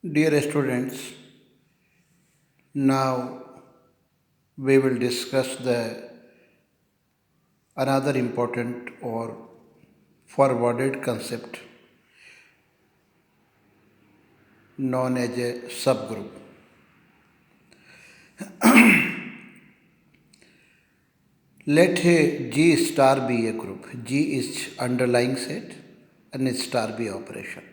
Dear students, now we will discuss the another important or forwarded concept known as a subgroup. Let a G star be a group. G is underlying set and a star be operation.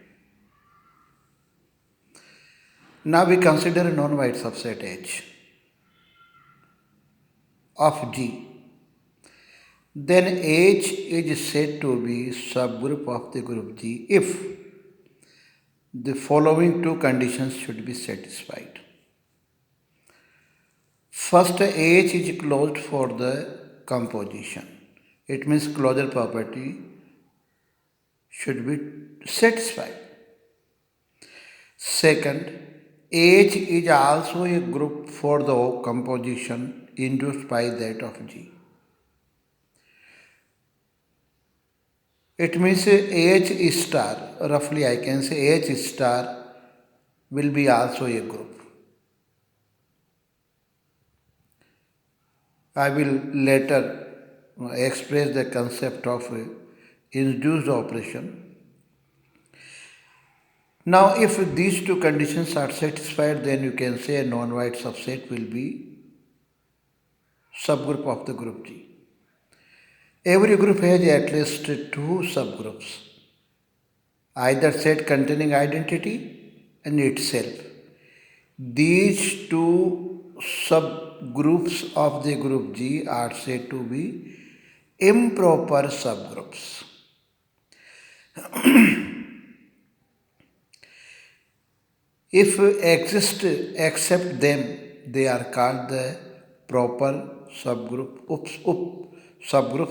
Now we consider a non-white subset H of G. Then H is said to be subgroup of the group G if the following two conditions should be satisfied. First, H is closed for the composition. It means closure property should be satisfied. Second, H is also a group for the composition induced by that of G. It means H star, roughly I can say H star will be also a group. I will later express the concept of induced operation. Now, if these two conditions are satisfied, then you can say a non-white subset will be subgroup of the group G. Every group has at least two subgroups, either set containing identity and itself. These two subgroups of the group G are said to be improper subgroups. If exist except them, they are called the proper subgroups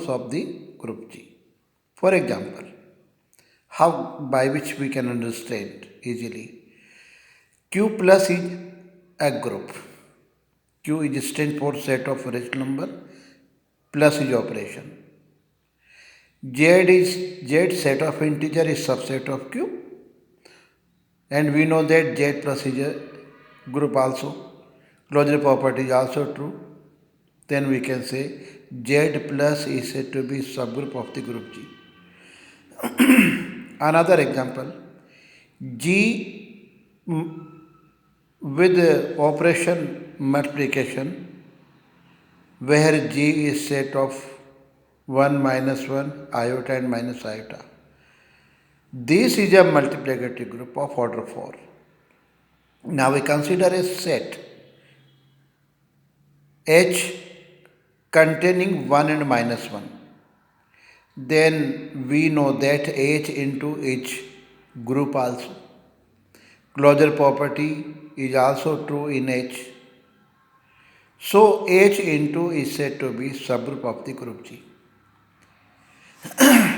of the group G. For example, how by which we can understand easily. Q plus is a group. Q is stand for set of rational number plus is operation. Z set of integer is subset of Q. And we know that Z plus is a group also. Closure property is also true. Then we can say Z plus is said to be subgroup of the group G. Another example, G with operation multiplication where G is set of 1 minus 1 iota and minus iota. This is a multiplicative group of order 4. Now we consider a set H containing 1 and minus 1. Then we know that H into each group also. Closure property is also true in H. So H into is said to be subgroup of the group G.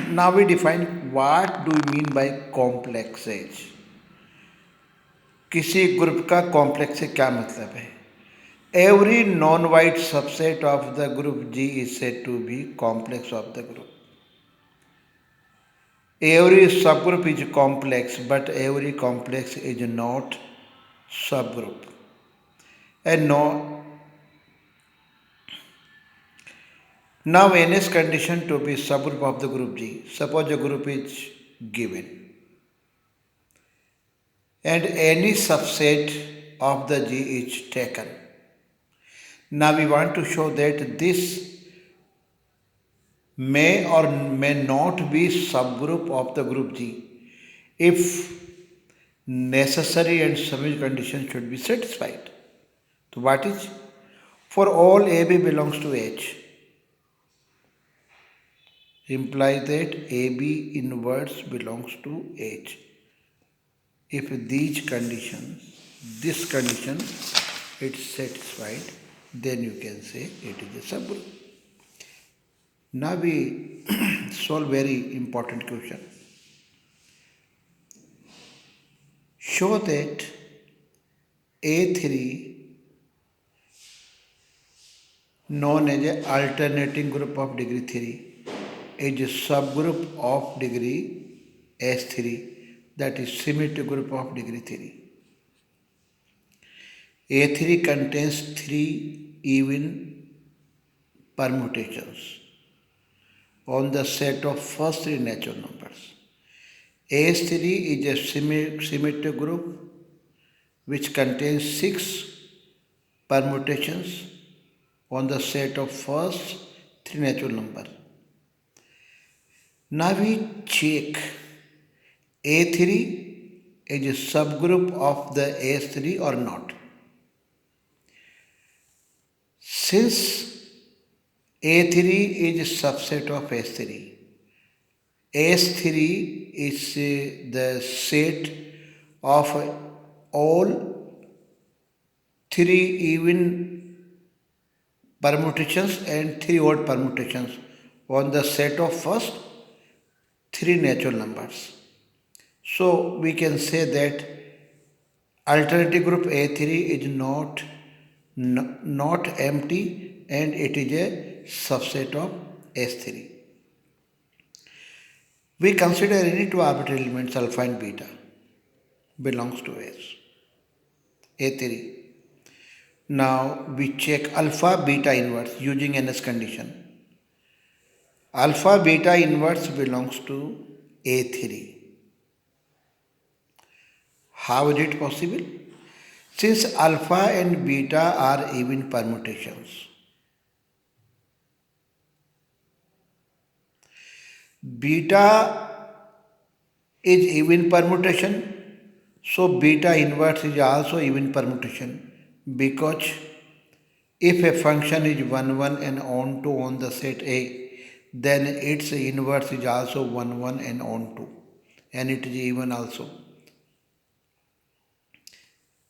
Now we define what do we mean by complex H. किसी group का complex से क्या मतलब है? Every non-white subset of the group G is said to be complex of the group. Every subgroup is complex, but every complex is not subgroup. And now n is conditioned to be subgroup of the group G. Suppose a group is given and any subset of the G is taken. Now we want to show that this may or may not be subgroup of the group G if necessary and sufficient conditions should be satisfied. So what is? For all AB belongs to H, implies that AB inverse belongs to H. If these conditions, this condition is satisfied, then you can say it is a subgroup. Now we solve very important question. Show that A3 known as a alternating group of degree 3 is a subgroup of degree S3 that is symmetric group of degree 3. A3 contains 3 even permutations on the set of first 3 natural numbers. AS3 is a symmetric group which contains 6 permutations on the set of first 3 natural numbers. Now we check A3 is a subgroup of the AS3 or not. Since A3 is a subset of S3, S3 is the set of all 3 even permutations and 3 odd permutations on the set of first 3 natural numbers. So we can say that alternative group A3 is not empty and it is a subset of S3. We consider any two arbitrary elements alpha and beta belongs to S, A3. Now we check alpha beta inverse using NS condition. Alpha beta inverse belongs to A3. How is it possible? Since alpha and beta are even permutations, beta is even permutation, so beta inverse is also even permutation, because if a function is 1 1 and on 2 on the set A, then its inverse is also 1 1 and on 2, and it is even also.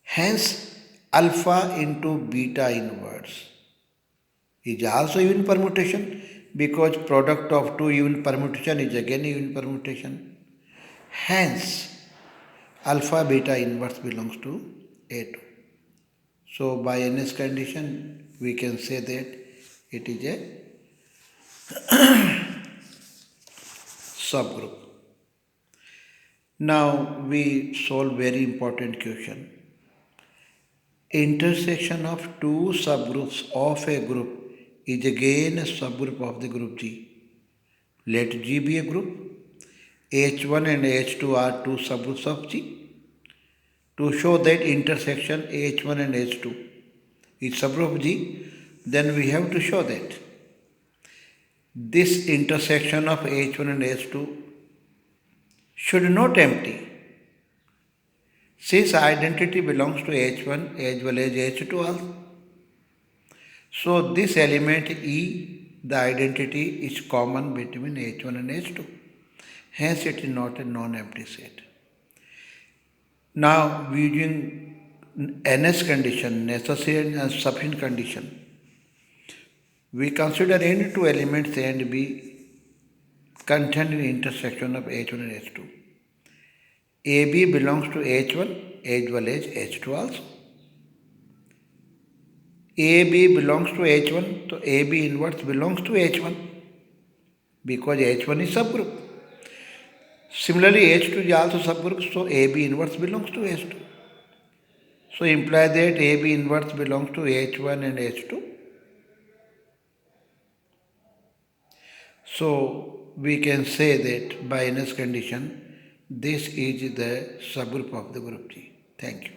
Hence, alpha into beta inverse is also even permutation, because product of two even permutation is again even permutation. Hence, alpha beta inverse belongs to A2. So by NS condition, we can say that it is a subgroup. Now we solve very important question. Intersection of two subgroups of a group is again a subgroup of the group G. Let G be a group. H1 and H2 are two subgroups of G. To show that intersection H1 and H2 is subgroup of G, then we have to show that this intersection of H1 and H2 should not empty. Since identity belongs to H1 as well as H2 also. So this element E, the identity is common between H1 and H2. Hence it is not a non-empty set. Now using NS condition, necessary and sufficient condition, we consider any two elements A and B contained in intersection of H1 and H2. AB belongs to H1 as well as H2 also. AB belongs to H1, so AB inverse belongs to H1 because H1 is subgroup. Similarly, H2 is also subgroup, so AB inverse belongs to H2. So imply that AB inverse belongs to H1 and H2. So we can say that by NS condition, this is the subgroup of the group G. Thank you.